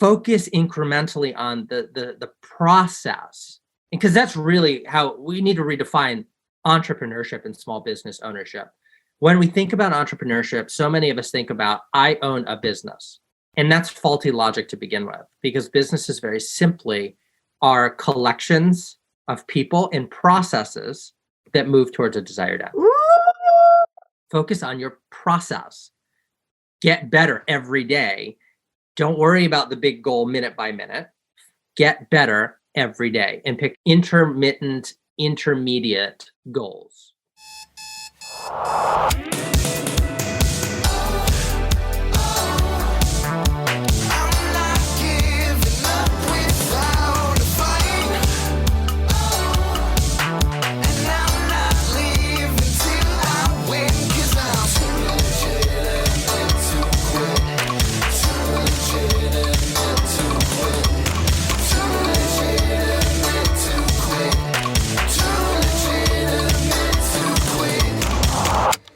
focus incrementally on the process, because that's really how we need to redefine entrepreneurship and small business ownership. When we think about entrepreneurship, so many of us think about, I own a business. And that's faulty logic to begin with, because businesses very simply are collections of people and processes that move towards a desired end. Focus on your process. Get better every day. Don't worry about the big goal minute by minute. Get better every day and pick intermittent, intermediate goals.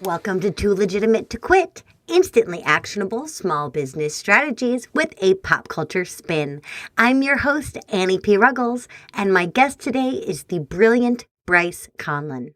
Welcome to Too Legitimate to Quit, instantly actionable small business strategies with a pop culture spin. I'm your host, Annie P. Ruggles, and my guest today is the brilliant Bryce Conlan.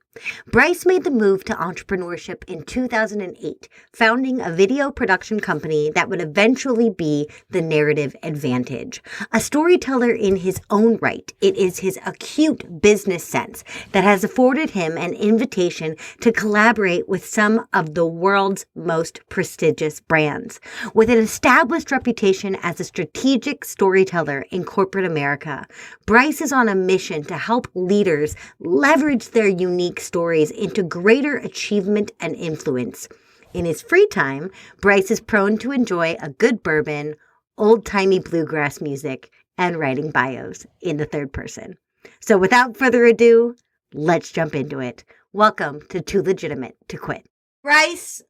Bryce made the move to entrepreneurship in 2008, founding a video production company that would eventually be the Narrative Advantage. A storyteller in his own right, it is his acute business sense that has afforded him an invitation to collaborate with some of the world's most prestigious brands. With an established reputation as a strategic storyteller in corporate America, Bryce is on a mission to help leaders leverage their unique stories into greater achievement and influence. In his free time, Bryce is prone to enjoy a good bourbon, old-timey bluegrass music, and writing bios in the third person. So without further ado, let's jump into it. Welcome to Too Legitimate to Quit. Bryce,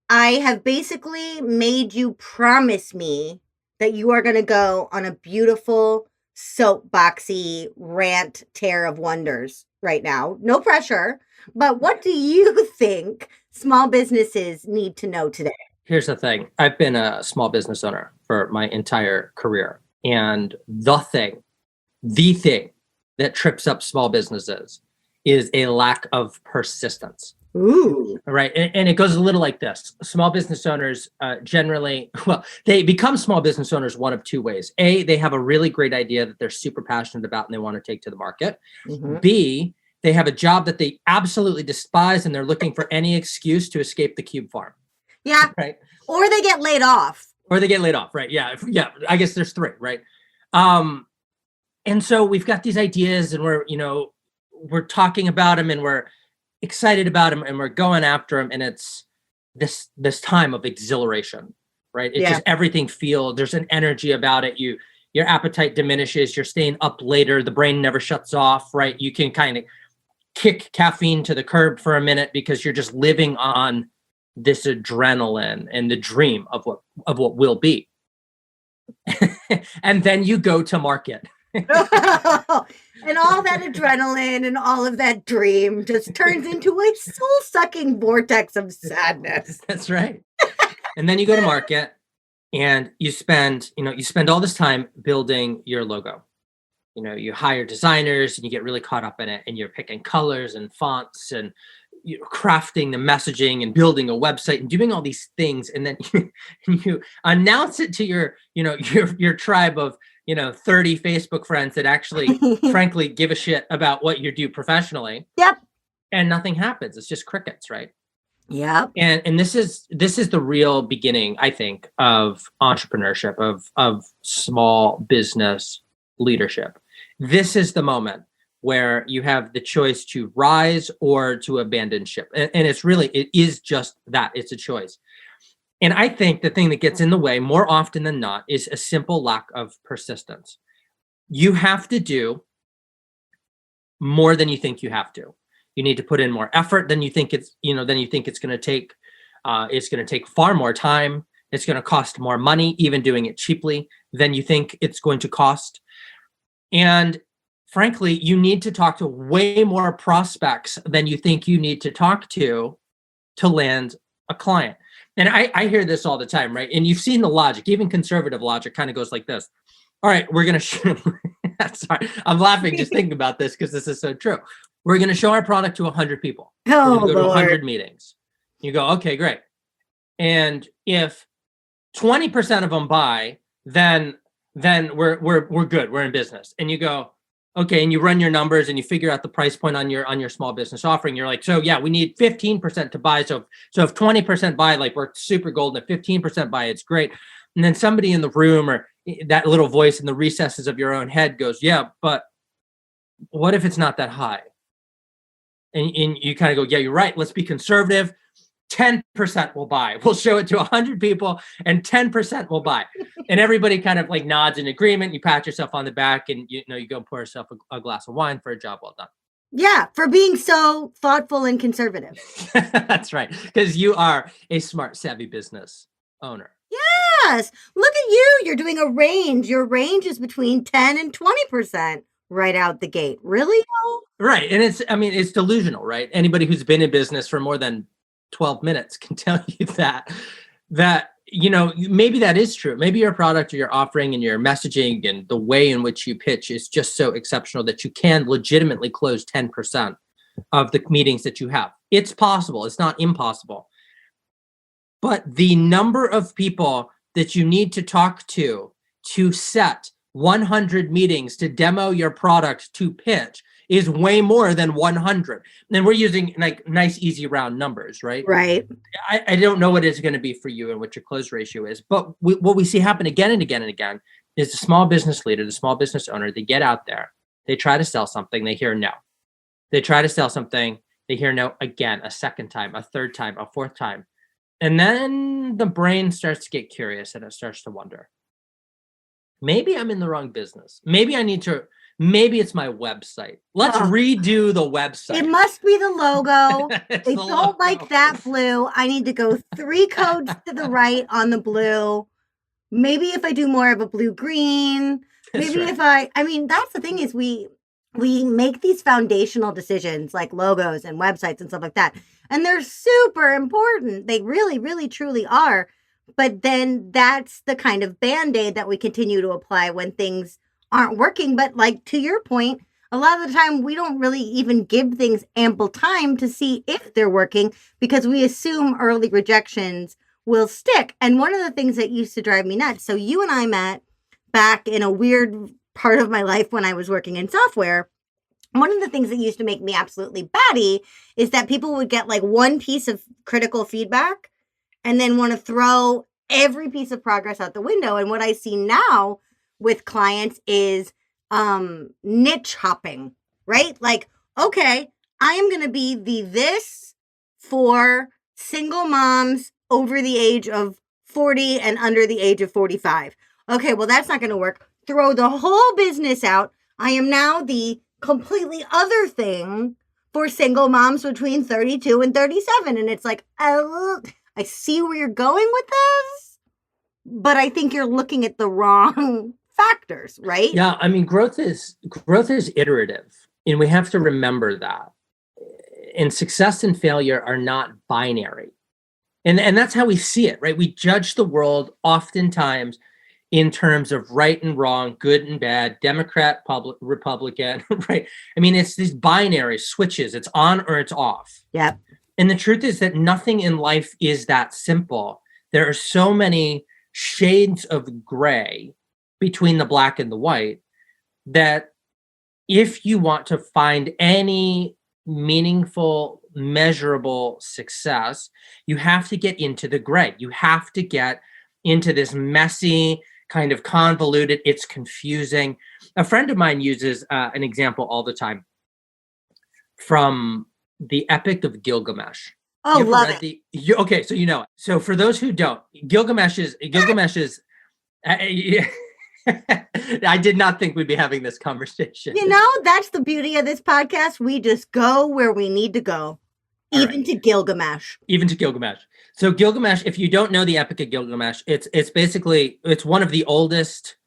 I have basically made you promise me that you are going to go on a beautiful soapboxy rant tear of wonders right now. No pressure. But what do you think small businesses need to know today? Here's the thing. I've been a small business owner for my entire career. And the thing that trips up small businesses is a lack of persistence. Ooh. Right. And it goes a little like this. Small business owners generally, they become small business owners one of two ways. A, they have a really great idea that they're super passionate about and they want to take to the market. Mm-hmm. B, they have a job that they absolutely despise and they're looking for any excuse to escape the cube farm. Yeah. Right. Or they get laid off. Right. Yeah. I guess there's three. Right. And so we've got these ideas and we're talking about them and we're excited about them and we're going after them. And it's this time of exhilaration, right? It's just everything there's an energy about it. Your appetite diminishes. You're staying up later. The brain never shuts off, right? You can kind of kick caffeine to the curb for a minute because you're just living on this adrenaline and the dream of what will be. And then you go to market. And all that adrenaline and all of that dream just turns into a soul-sucking vortex of sadness. That's right. And then you go to market and you spend all this time building your logo. You hire designers and you get really caught up in it and you're picking colors and fonts and crafting the messaging and building a website and doing all these things. And then you announce it to your tribe of 30 Facebook friends that actually frankly give a shit about what you do professionally. Yep. And nothing happens. It's just crickets, right? Yep. And this is the real beginning, I think, of entrepreneurship, of small business leadership. This is the moment where you have the choice to rise or to abandon ship. And it is just that. It's a choice. And I think the thing that gets in the way more often than not is a simple lack of persistence. You have to do more than you think you have to. You need to put in more effort than you think it's going to take. It's going to take far more time. It's going to cost more money, even doing it cheaply, than you think it's going to cost. And frankly, you need to talk to way more prospects than you think you need to talk to land a client. And I hear this all the time, right? And you've seen the logic, even conservative logic kind of goes like this. All right, we're going to sorry, I'm laughing just thinking about this because this is so true. We're going to show our product to 100 people. We're Oh, going to go to Lord. 100 meetings. You go, okay, great. And if 20% of them buy, then we're good. We're in business. And you go, okay, and you run your numbers and you figure out the price point on your small business offering. You're like, so yeah, we need 15% to buy. So if 20% buy, like we're super golden. If 15% buy, it's great. And then somebody in the room or that little voice in the recesses of your own head goes, yeah, but what if it's not that high? And you kind of go, yeah, you're right. Let's be conservative. 10% will buy. We'll show it to 100 people and 10% will buy. And everybody kind of like nods in agreement. You pat yourself on the back and you go pour yourself a glass of wine for a job well done. Yeah, for being so thoughtful and conservative. That's right. Because you are a smart, savvy business owner. Yes. Look at you. You're doing a range. Your range is between 10 and 20% right out the gate. Really? Right. And it's delusional, right? Anybody who's been in business for more than 12 minutes can tell you that maybe that is true. Maybe your product or your offering and your messaging and the way in which you pitch is just so exceptional that you can legitimately close 10% of the meetings that you have. It's possible. It's not impossible. But the number of people that you need to talk to set 100 meetings to demo your product to pitch is way more than 100. And we're using like nice, easy round numbers, right? Right. I don't know what it's going to be for you and what your close ratio is, but what we see happen again and again and again is the small business leader, the small business owner, they get out there, they try to sell something, they hear no. They try to sell something, they hear no again, a second time, a third time, a fourth time. And then the brain starts to get curious and it starts to wonder, maybe I'm in the wrong business. Maybe it's my website. Let's redo the website. It must be the logo. They don't like that blue. I need to go 3 codes to the right on the blue. Maybe if I do more of a blue-green. Maybe if that's the thing is we make these foundational decisions like logos and websites and stuff like that. And they're super important. They really, really, truly are. But then that's the kind of Band-Aid that we continue to apply when things aren't working. But like to your point, a lot of the time we don't really even give things ample time to see if they're working because we assume early rejections will stick. And one of the things that used to drive me nuts, so you and I met back in a weird part of my life when I was working in software. One of the things that used to make me absolutely batty is that people would get like one piece of critical feedback and then want to throw every piece of progress out the window. And what I see now with clients is niche hopping, right? Like, okay, I am going to be this for single moms over the age of 40 and under the age of 45. Okay, well, that's not going to work. Throw the whole business out. I am now the completely other thing for single moms between 32 and 37. And it's like, oh, I see where you're going with this, but I think you're looking at the wrong factors, right? Yeah, I mean, growth is iterative, and we have to remember that. And success and failure are not binary. And that's how we see it, right? We judge the world oftentimes in terms of right and wrong, good and bad, Democrat, Republican, right? I mean, it's these binary switches. It's on or it's off. Yep. And the truth is that nothing in life is that simple. There are so many shades of gray between the black and the white that if you want to find any meaningful, measurable success, you have to get into the gray. You have to get into this messy, kind of convoluted, it's confusing. A friend of mine uses an example all the time from the Epic of Gilgamesh. Oh, love it. Okay, so you know it. So for those who don't, Gilgamesh is I did not think we'd be having this conversation. You know, that's the beauty of this podcast. We just go where we need to go, even to Gilgamesh. Even to Gilgamesh. So Gilgamesh, if you don't know the Epic of Gilgamesh, it's one of the oldest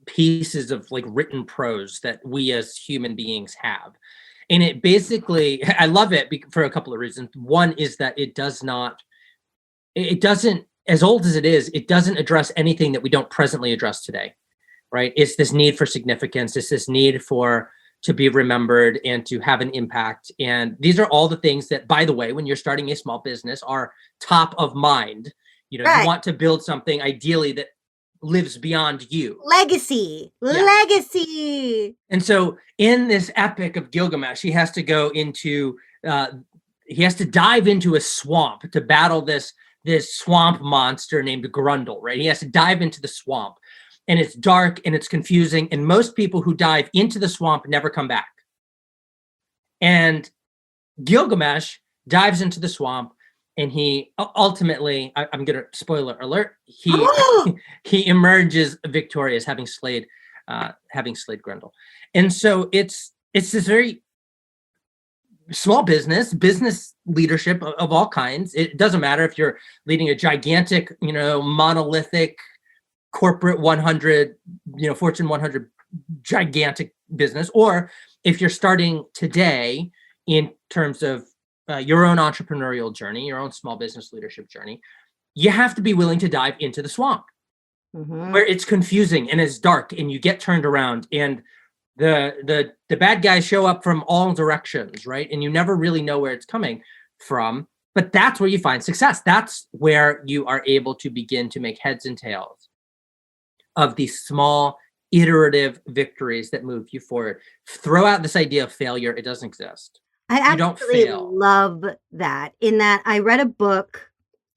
pieces of like written prose that we as human beings have. And it basically, I love it for a couple of reasons. One is that it does not it doesn't, as old as it is, it doesn't address anything that we don't presently address today, right? It's this need for significance. It's this need to be remembered and to have an impact. And these are all the things that, by the way, when you're starting a small business, are top of mind. You want to build something ideally that lives beyond you. Legacy. And so in this Epic of Gilgamesh, he has to dive into a swamp to battle this swamp monster named Grundle, right? He has to dive into the swamp. And it's dark and it's confusing. And most people who dive into the swamp never come back. And Gilgamesh dives into the swamp, and he ultimately, I'm going to spoiler alert, he emerges victorious, having slayed Grundle. And so it's this very small business leadership of all kinds. It doesn't matter if you're leading a gigantic, monolithic corporate 100, Fortune 100 gigantic business, or if you're starting today in terms of your own entrepreneurial journey, your own small business leadership journey, you have to be willing to dive into the swamp where it's confusing and it's dark and you get turned around and the bad guys show up from all directions, right? And you never really know where it's coming from, but that's where you find success. That's where you are able to begin to make heads and tails of these small iterative victories that move you forward. Throw out this idea of failure. It doesn't exist. I absolutely love that. In that I read a book,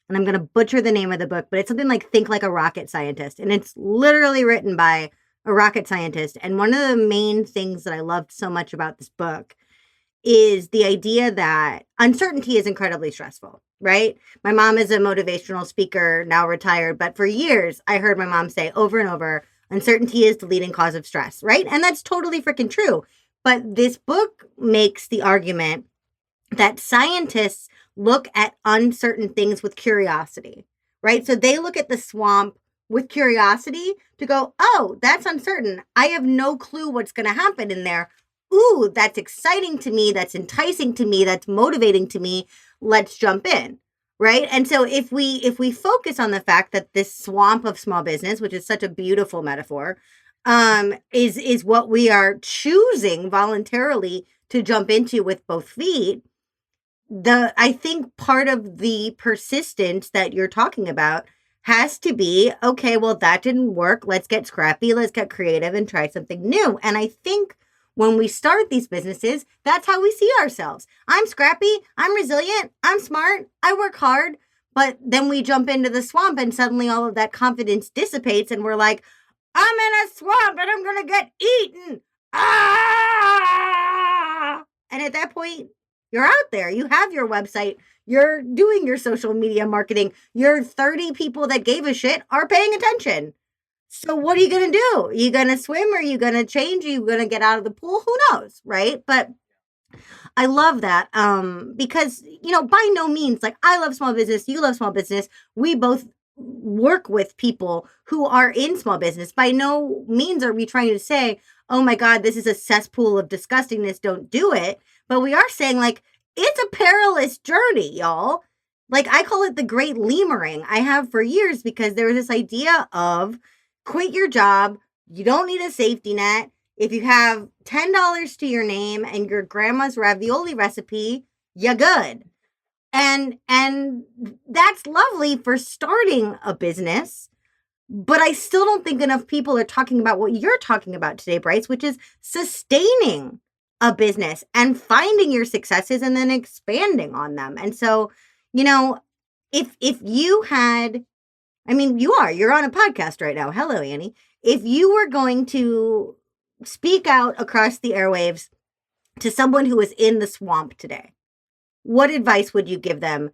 and I'm going to butcher the name of the book, but it's something like Think Like a Rocket Scientist. And it's literally written by a rocket scientist. And one of the main things that I loved so much about this book is the idea that uncertainty is incredibly stressful, right? My mom is a motivational speaker, now retired, but for years I heard my mom say over and over, uncertainty is the leading cause of stress, right? And that's totally freaking true. But this book makes the argument that scientists look at uncertain things with curiosity, right? So they look at the swamp with curiosity to go, oh, that's uncertain. I have no clue what's going to happen in there. Ooh, that's exciting to me. That's enticing to me. That's motivating to me. Let's jump in. Right. And so if we focus on the fact that this swamp of small business, which is such a beautiful metaphor, is what we are choosing voluntarily to jump into with both feet. I think part of the persistence that you're talking about has to be, okay, well, that didn't work. Let's get scrappy. Let's get creative and try something new. And I think when we start these businesses, that's how we see ourselves. I'm scrappy. I'm resilient. I'm smart. I work hard. But then we jump into the swamp and suddenly all of that confidence dissipates and we're like, I'm in a swamp and I'm going to get eaten. Ah! And at that point, you're out there. You have your website. You're doing your social media marketing. Your 30 people that gave a shit are paying attention. So what are you going to do? Are you going to swim? Are you going to change? Are you going to get out of the pool? Who knows, right? But I love that because, by no means, like I love small business. You love small business. We both work with people who are in small business. By no means are we trying to say, oh my God, this is a cesspool of disgustingness. Don't do it. But we are saying like, it's a perilous journey, y'all. Like I call it the great lemurring. I have for years because there was this idea of quit your job. You don't need a safety net. If you have $10 to your name and your grandma's ravioli recipe, you're good. And that's lovely for starting a business. But I still don't think enough people are talking about what you're talking about today, Bryce, which is sustaining a business and finding your successes and then expanding on them. And so, if you had, you're on a podcast right now. Hello, Annie. If you were going to speak out across the airwaves to someone who is in the swamp today, what advice would you give them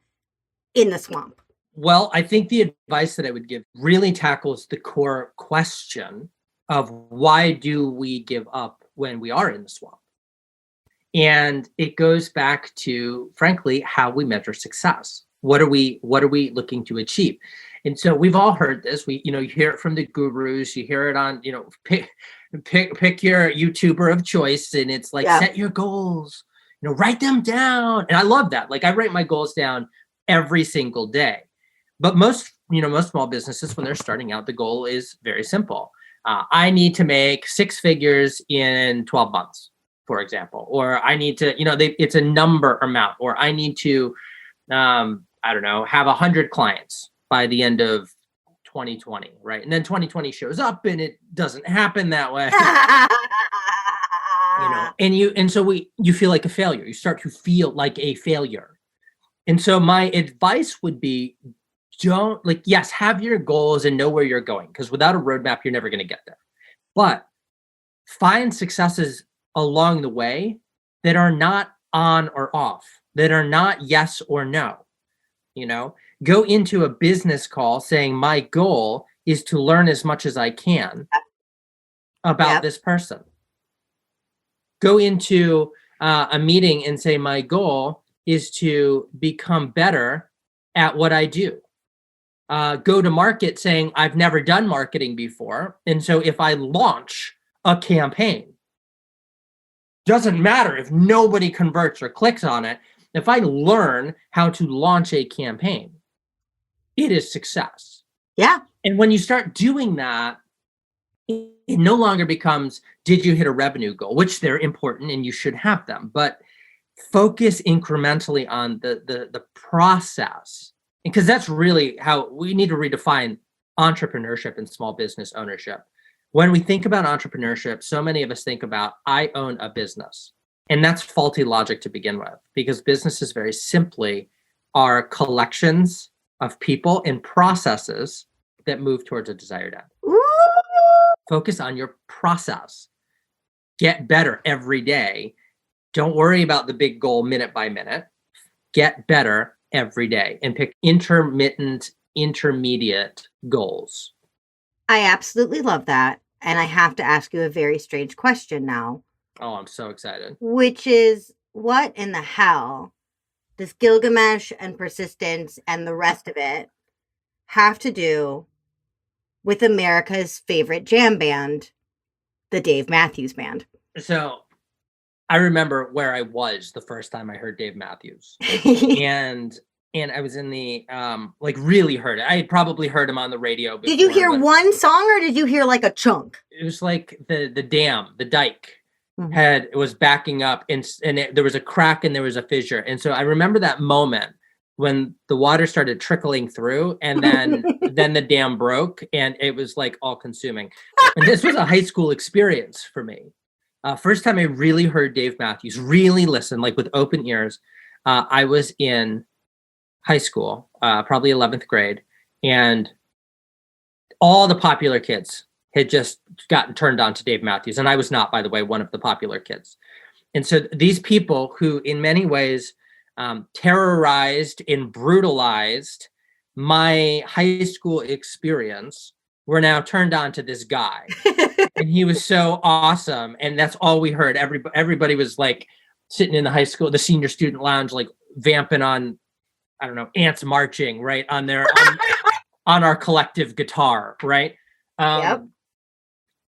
in the swamp? Well, I think the advice that I would give really tackles the core question of why do we give up when we are in the swamp? And it goes back to, frankly, how we measure success. What are we looking to achieve? And so we've all heard this. You hear it from the gurus. You hear it on, pick your YouTuber of choice, and it's like set your goals. Write them down. And I love that. Like I write my goals down every single day. But most small businesses, when they're starting out, the goal is very simple. I need to make 6 figures in 12 months, for example, or I need to, it's a number amount, or I need to, I don't know, have 100 clients by the end of 2020, right? And then 2020 shows up and it doesn't happen that way. And so you feel like a failure. You start to feel like a failure. And so my advice would be, yes, have your goals and know where you're going, because without a roadmap, you're never going to get there. But find successes along the way that are not on or off, that are not yes or no. Go into a business call saying, my goal is to learn as much as I can about this person. Go into a meeting and say, my goal is to become better at what I do. Go to market saying, I've never done marketing before. And so if I launch a campaign, doesn't matter if nobody converts or clicks on it. If I learn how to launch a campaign, it is success. Yeah. And when you start doing that, it no longer becomes, did you hit a revenue goal, which they're important and you should have them, but focus incrementally on the process. Because that's really how we need to redefine entrepreneurship and small business ownership. When we think about entrepreneurship, so many of us think about, I own a business. And that's faulty logic to begin with, because businesses very simply are collections of people and processes that move towards a desired end. Ooh. Focus on your process. Get better every day. Don't worry about the big goal minute by minute. Get better every day and pick intermittent, intermediate goals. I absolutely love that. And I have to ask you a very strange question now. Oh, I'm so excited. Which is, what in the hell does Gilgamesh and persistence and the rest of it have to do with America's favorite jam band, the Dave Matthews Band? So I remember where I was the first time I heard Dave Matthews. And I was in the, really heard it. I had probably heard him on the radio before. Did you hear one song or did you hear like a chunk? It was like the dike it was backing up and there was a crack and there was a fissure. And so I remember that moment when the water started trickling through and then then the dam broke and it was like all consuming. And this was a high school experience for me. First time I really heard Dave Matthews, really listened, like with open ears. I was in high school, probably 11th grade, and all the popular kids had just gotten turned on to Dave Matthews. And I was not, by the way, one of the popular kids. And so these people who in many ways terrorized and brutalized my high school experience were now turned on to this guy. And he was so awesome. And that's all we heard. Everybody was like sitting in the senior student lounge, like vamping on, I don't know, ants marching, right, on our collective guitar, right? Yep.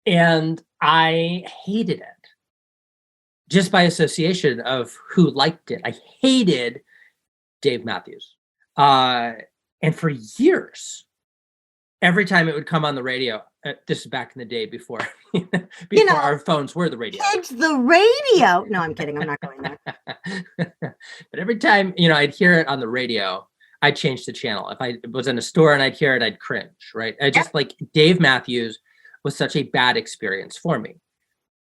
And I hated it just by association of who liked it. I hated Dave Matthews. And for years, every time it would come on the radio, this is back in the day before our phones were the radio. It's the radio. No, I'm kidding. I'm not going there. But every time, I'd hear it on the radio, I'd change the channel. If I was in a store and I'd hear it, I'd cringe, right? I just like Dave Matthews was such a bad experience for me.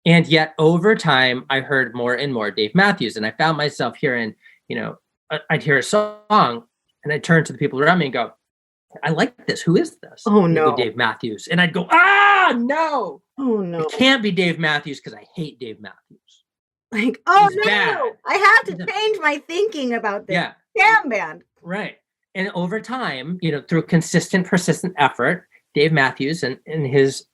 And yet over time, I heard more and more Dave Matthews. And I found myself hearing, I'd hear a song and I'd turn to the people around me and go, I like this. Who is this? Oh, no. Dave Matthews. And I'd go, no. Oh, no. It can't be Dave Matthews because I hate Dave Matthews. Like, oh, He's no. bad. I have to change my thinking about this jam band. Right. And over time, through consistent, persistent effort, Dave Matthews and his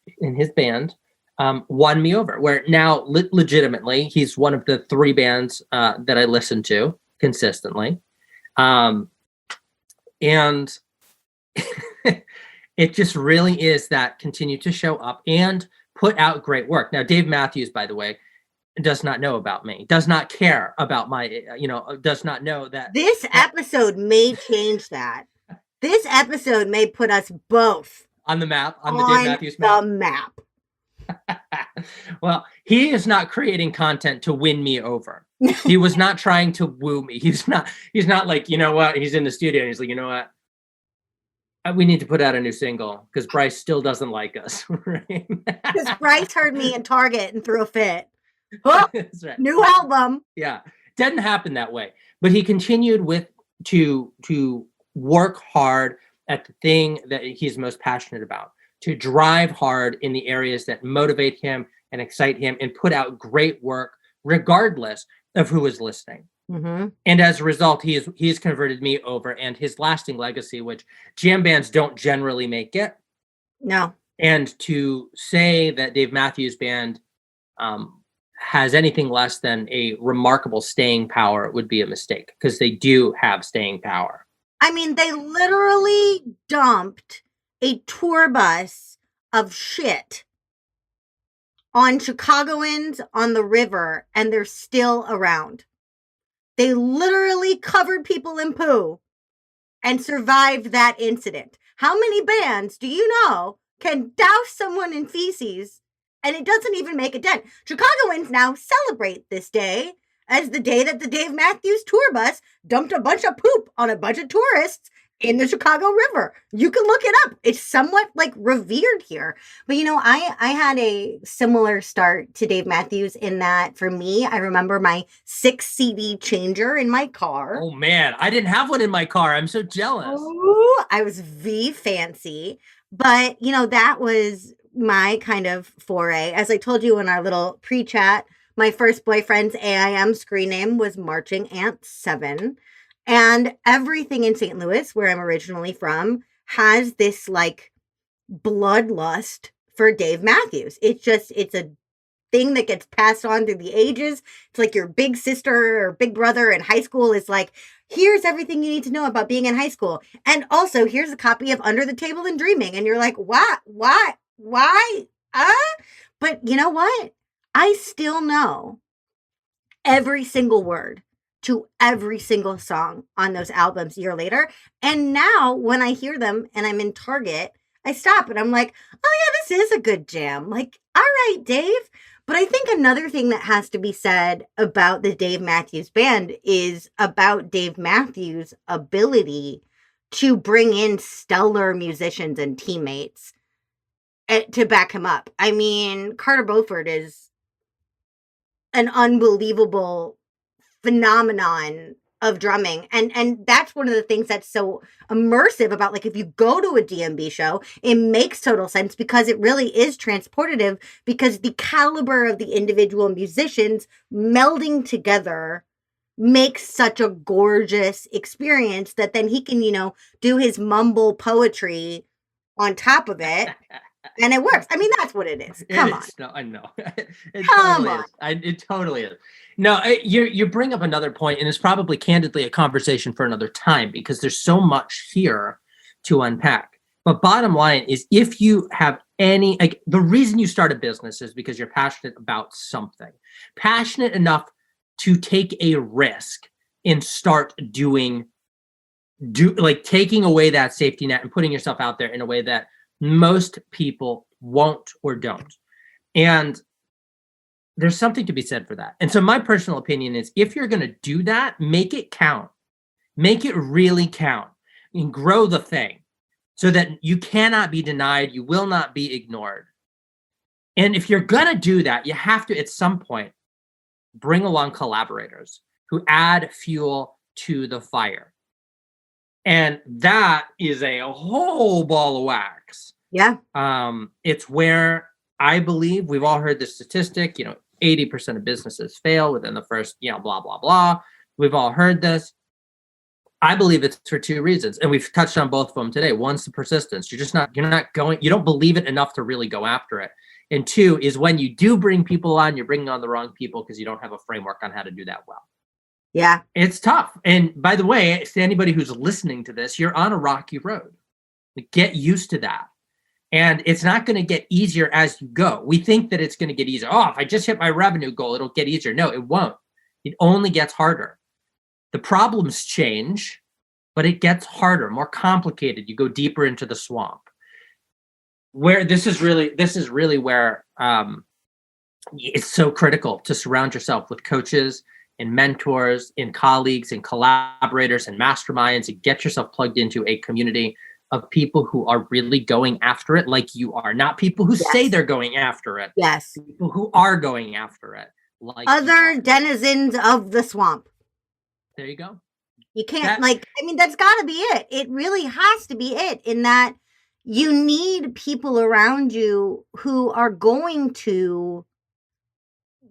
band won me over, where now legitimately he's one of the 3 bands that I listen to consistently. And it just really is that continue to show up and put out great work. Now, Dave Matthews, by the way, does not know about me, does not care about my, does not know that this episode may change that. This episode may put us both on the map, on the Dave Matthews map. Well, he is not creating content to win me over. He was not trying to woo me. He's not like, you know what? He's in the studio and he's like, you know what? We need to put out a new single because Bryce still doesn't like us. Right? Because Bryce heard me in Target and threw a fit. Oh, that's right. New album. Yeah. Didn't happen that way. But he continued to work hard at the thing that he's most passionate about, to drive hard in the areas that motivate him and excite him, and put out great work regardless of who is listening. Mm-hmm. And as a result, he's converted me over, and his lasting legacy, which jam bands don't generally make it. No. And to say that Dave Matthews Band has anything less than a remarkable staying power would be a mistake, because they do have staying power. I mean, they literally dumped a tour bus of shit on Chicagoans on the river, and they're still around. They literally covered people in poo and survived that incident. How many bands do you know can douse someone in feces and it doesn't even make a dent? Chicagoans now celebrate this day as the day that the Dave Matthews tour bus dumped a bunch of poop on a bunch of tourists in the Chicago River. You can look it up. It's somewhat like revered here. But you know, I had a similar start to Dave Matthews in that, for me, I remember my 6 CD changer in my car. Oh man, I didn't have one in my car. I'm so jealous. Ooh, I was fancy. But you know, that was my kind of foray. As I told you in our little pre-chat, my first boyfriend's AIM screen name was Marching Ant 7. And everything in St. Louis, where I'm originally from, has this like bloodlust for Dave Matthews. It's a thing that gets passed on through the ages. It's like your big sister or big brother in high school is like, here's everything you need to know about being in high school. And also, here's a copy of Under the Table and Dreaming. And you're like, what? Why? But you know what? I still know every single word to every single song on those albums a year later. And now when I hear them and I'm in Target, I stop and I'm like, oh yeah, this is a good jam. Like, all right, Dave. But I think another thing that has to be said about the Dave Matthews Band is about Dave Matthews' ability to bring in stellar musicians and teammates to back him up. I mean, Carter Beauford is an unbelievable phenomenon of drumming, and that's one of the things that's so immersive about, like, if you go to a DMB show, it makes total sense because it really is transportative, because the caliber of the individual musicians melding together makes such a gorgeous experience that then he can, you know, do his mumble poetry on top of it. And it works. I mean, that's what it is. Come on. No, I know. It totally is. No, you bring up another point, and it's probably candidly a conversation for another time, because there's so much here to unpack. But bottom line is, if you have any, like, the reason you start a business is because you're passionate about something, passionate enough to take a risk and start taking away that safety net and putting yourself out there in a way that most people won't or don't. And there's something to be said for that. And so my personal opinion is, if you're going to do that, make it count. Make it really count, and grow the thing so that you cannot be denied. You will not be ignored. And if you're going to do that, you have to, at some point, bring along collaborators who add fuel to the fire. And that is a whole ball of wax. Yeah. It's where I believe we've all heard the statistic, 80% of businesses fail within the first, blah, blah, blah. We've all heard this. I believe it's for 2 reasons. And we've touched on both of them today. One's the persistence. You don't believe it enough to really go after it. And 2 is, when you do bring people on, you're bringing on the wrong people because you don't have a framework on how to do that well. Yeah. It's tough. And by the way, to anybody who's listening to this, you're on a rocky road. Get used to that. And it's not going to get easier as you go. We think that it's going to get easier. Oh, if I just hit my revenue goal, it'll get easier. No, it won't. It only gets harder. The problems change. but it gets harder, more complicated. You go deeper into the swamp. Where this is really where it's so critical to surround yourself with coaches and mentors and colleagues and collaborators and masterminds, and get yourself plugged into a community of people who are really going after it like you are. Not people who say they're going after it. Yes. People who are going after it. Like other denizens of the swamp. There you go. You can't that's got to be it. It really has to be it, in that you need people around you who are going to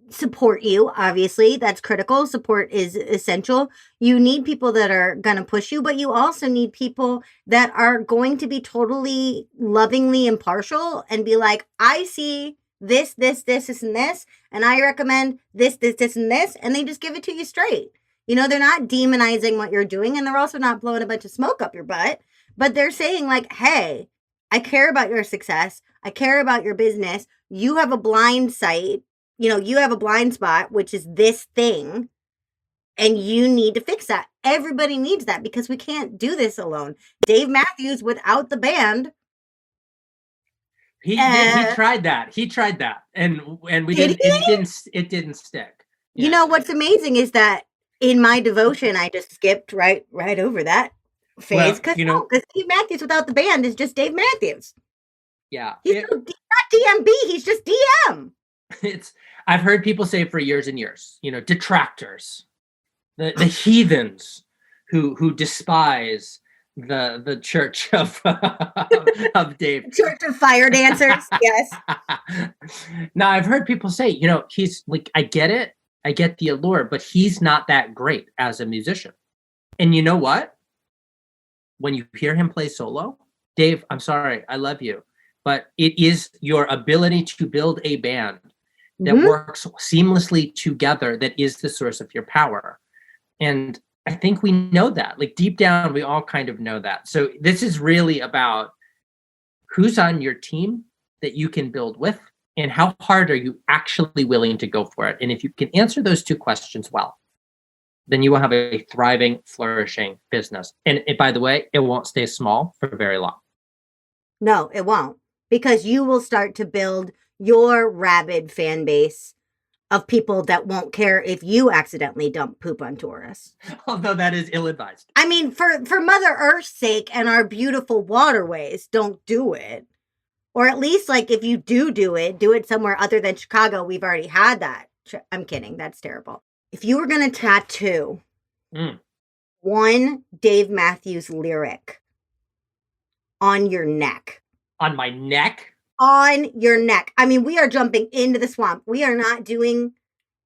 support you. Obviously, that's critical. Support is essential. You need people that are going to push you, but you also need people that are going to be totally lovingly impartial and be like, I see this, and this, and I recommend this, and this, and they just give it to you straight. You know, they're not demonizing what you're doing, and they're also not blowing a bunch of smoke up your butt, but they're saying like, hey, I care about your success. I care about your business. You have a blind sight. You know, you have a blind spot, which is this thing, and you need to fix that. Everybody needs that, because we can't do this alone. Dave Matthews without the band. He tried that. He tried that. And we didn't, it didn't stick. Yeah. You know, what's amazing is that in my devotion, I just skipped right over that phase, because Dave Matthews without the band is just Dave Matthews. Yeah. He's not DMB. He's just DM. I've heard people say for years and years, detractors, the heathens who despise the church of Dave. Church of fire dancers. Yes. Now I've heard people say, he's like, I get it. I get the allure, but he's not that great as a musician. And you know what? When you hear him play solo, Dave, I'm sorry, I love you, but it is your ability to build a band that works seamlessly together that is the source of your power. And I think we know that. Like deep down, we all kind of know that. So this is really about who's on your team that you can build with, and how hard are you actually willing to go for it? And if you can answer those two questions well, then you will have a thriving, flourishing business. And by the way, it won't stay small for very long. No, it won't, because you will start to build your rabid fan base of people that won't care if you accidentally dump poop on tourists. Although that is ill-advised. I mean, for Mother Earth's sake and our beautiful waterways, don't do it. Or at least, like, if you do it somewhere other than Chicago. We've already had that. I'm kidding. That's terrible. If you were going to tattoo one Dave Matthews lyric on your neck. On my neck? On your neck. I mean, we are jumping into the swamp. We are not doing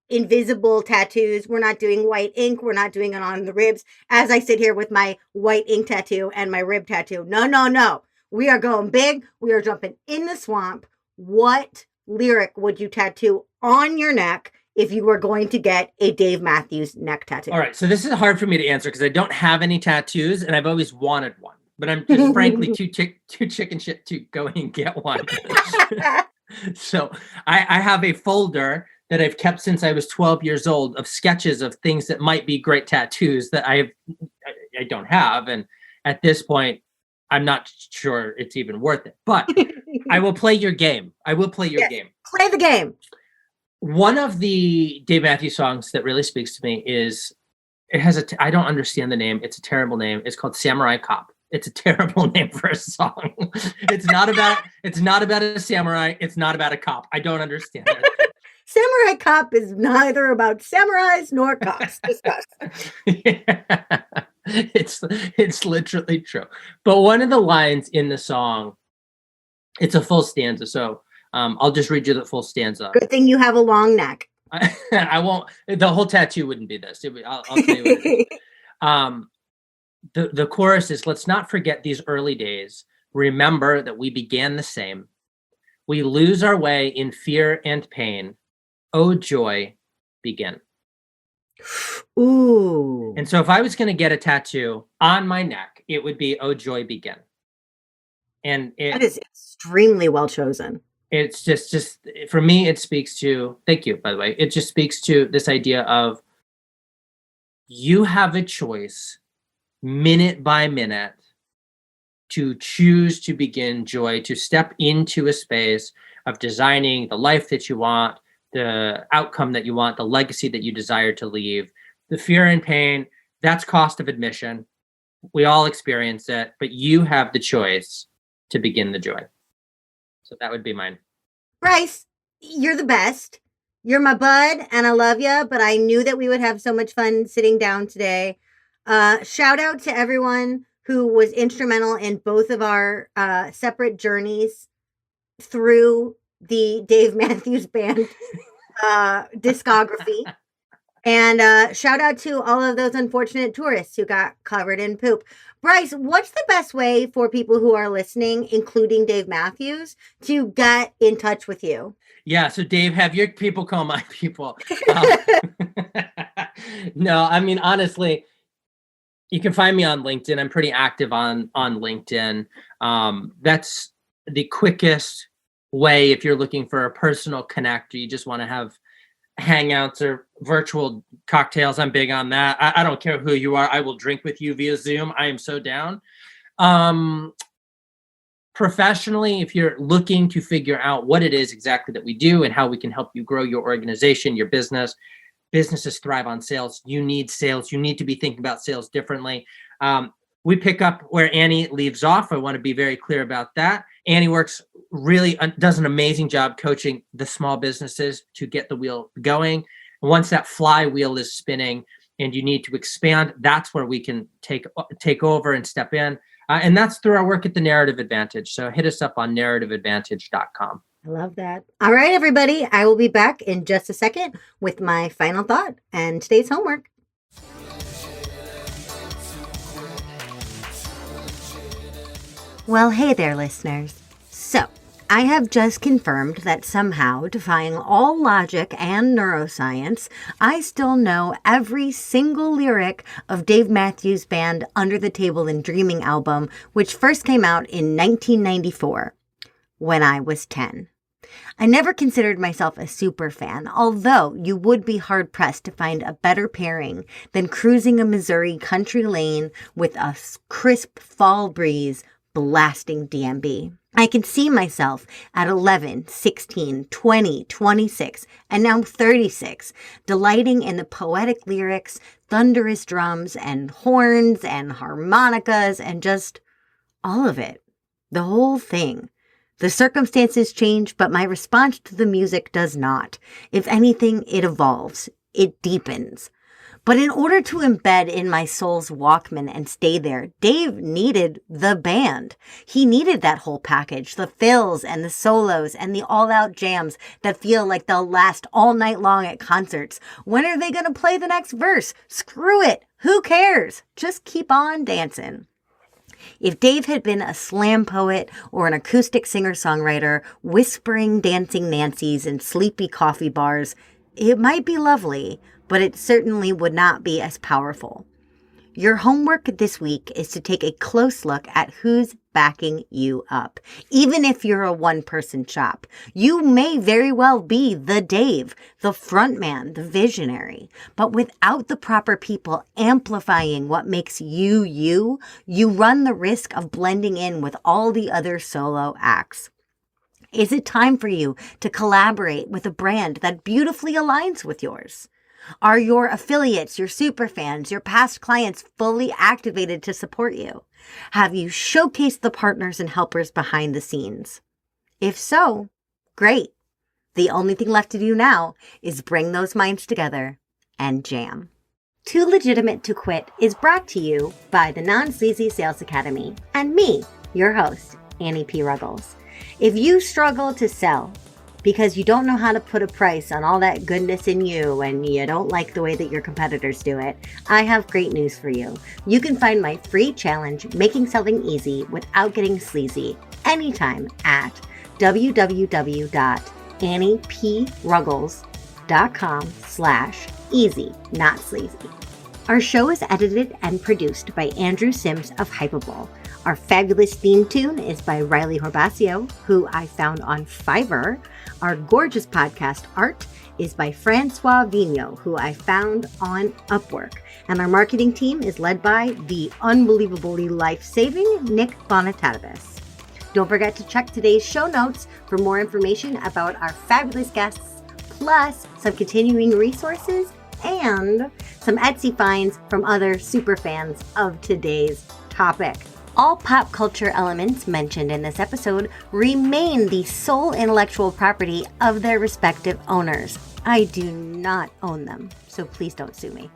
invisible tattoos. We're not doing white ink. We're not doing it on the ribs. As I sit here with my white ink tattoo and my rib tattoo. No. We are going big. We are jumping in the swamp. What lyric would you tattoo on your neck if you were going to get a Dave Matthews neck tattoo? All right. So this is hard for me to answer because I don't have any tattoos and I've always wanted one. But I'm just frankly too chicken shit to go and get one. So I have a folder that I've kept since I was 12 years old of sketches of things that might be great tattoos that I don't have. And at this point, I'm not sure it's even worth it. But I will play your game. Game. Play the game. One of the Dave Matthews songs that really speaks to me is, I don't understand the name. It's a terrible name. It's called Samurai Cop. It's a terrible name for a song. It's not about a samurai. It's not about a cop. I don't understand it. Samurai Cop is neither about samurais nor cops. Discuss. Yeah. It's literally true. But one of the lines in the song, it's a full stanza. So I'll just read you the full stanza. Good thing you have a long neck. I won't. The whole tattoo wouldn't be this. I'll tell you what it is. The chorus is, let's not forget these early days. Remember that we began the same. We lose our way in fear and pain. Oh, joy, begin. Ooh. And so if I was going to get a tattoo on my neck, it would be Oh, joy, begin. And that is extremely well chosen. It's just for me, it speaks to, thank you, by the way. It just speaks to this idea of you have a choice minute by minute to choose to begin joy, to step into a space of designing the life that you want, the outcome that you want, the legacy that you desire to leave. The fear and pain, that's cost of admission. We all experience it, but you have the choice to begin the joy. So that would be mine. Bryce, you're the best. You're my bud, and I love you, but I knew that we would have so much fun sitting down today. Shout out to everyone who was instrumental in both of our separate journeys through the Dave Matthews Band discography. And shout out to all of those unfortunate tourists who got covered in poop. Bryce, what's the best way for people who are listening, including Dave Matthews, to get in touch with you? Yeah, so Dave, have your people call my people. No, I mean, honestly, you can find me on LinkedIn. I'm pretty active on LinkedIn. That's the quickest way if you're looking for a personal connect or you just want to have hangouts or virtual cocktails. I'm big on that. I don't care who you are. I will drink with you via Zoom. I am so down. Professionally, if you're looking to figure out what it is exactly that we do and how we can help you grow your organization, your business, businesses thrive on sales. You need sales. You need to be thinking about sales differently. We pick up where Annie leaves off. I want to be very clear about that. Annie does an amazing job coaching the small businesses to get the wheel going. And once that flywheel is spinning and you need to expand, that's where we can take over and step in. And that's through our work at the Narrative Advantage. So hit us up on narrativeadvantage.com. I love that. All right, everybody. I will be back in just a second with my final thought and today's homework. Well, hey there, listeners. So, I have just confirmed that somehow, defying all logic and neuroscience, I still know every single lyric of Dave Matthews Band Under the Table and Dreaming album, which first came out in 1994, when I was 10. I never considered myself a super fan, although you would be hard-pressed to find a better pairing than cruising a Missouri country lane with a crisp fall breeze blasting DMB. I can see myself at 11, 16, 20, 26, and now 36, delighting in the poetic lyrics, thunderous drums, and horns, and harmonicas, and just all of it. The whole thing. The circumstances change, but my response to the music does not. If anything, it evolves. It deepens. But in order to embed in my soul's Walkman and stay there, Dave needed the band. He needed that whole package, the fills and the solos and the all-out jams that feel like they'll last all night long at concerts. When are they going to play the next verse? Screw it. Who cares? Just keep on dancing. If Dave had been a slam poet or an acoustic singer-songwriter whispering dancing Nancy's in sleepy coffee bars, it might be lovely, but it certainly would not be as powerful. Your homework this week is to take a close look at who's backing you up. Even if you're a one-person shop, you may very well be the Dave, the frontman, the visionary. But without the proper people amplifying what makes you, you run the risk of blending in with all the other solo acts. Is it time for you to collaborate with a brand that beautifully aligns with yours? Are your affiliates, your superfans, your past clients fully activated to support you? Have you showcased the partners and helpers behind the scenes? If so, great. The only thing left to do now is bring those minds together and jam. Too Legitimate to Quit is brought to you by the Non-Sleazy Sales Academy and me, your host, Annie P. Ruggles. If you struggle to sell because you don't know how to put a price on all that goodness in you and you don't like the way that your competitors do it, I have great news for you. You can find my free challenge, Making Selling Easy Without Getting Sleazy, anytime at www.anniePruggles.com/easy, not sleazy. Our show is edited and produced by Andrew Sims of Hypable. Our fabulous theme tune is by Riley Horbasio, who I found on Fiverr. Our gorgeous podcast art is by Francois Vigneault, who I found on Upwork. And our marketing team is led by the unbelievably life-saving Nick Bonatadis. Don't forget to check today's show notes for more information about our fabulous guests, plus some continuing resources and some Etsy finds from other super fans of today's topic. All pop culture elements mentioned in this episode remain the sole intellectual property of their respective owners. I do not own them, so please don't sue me.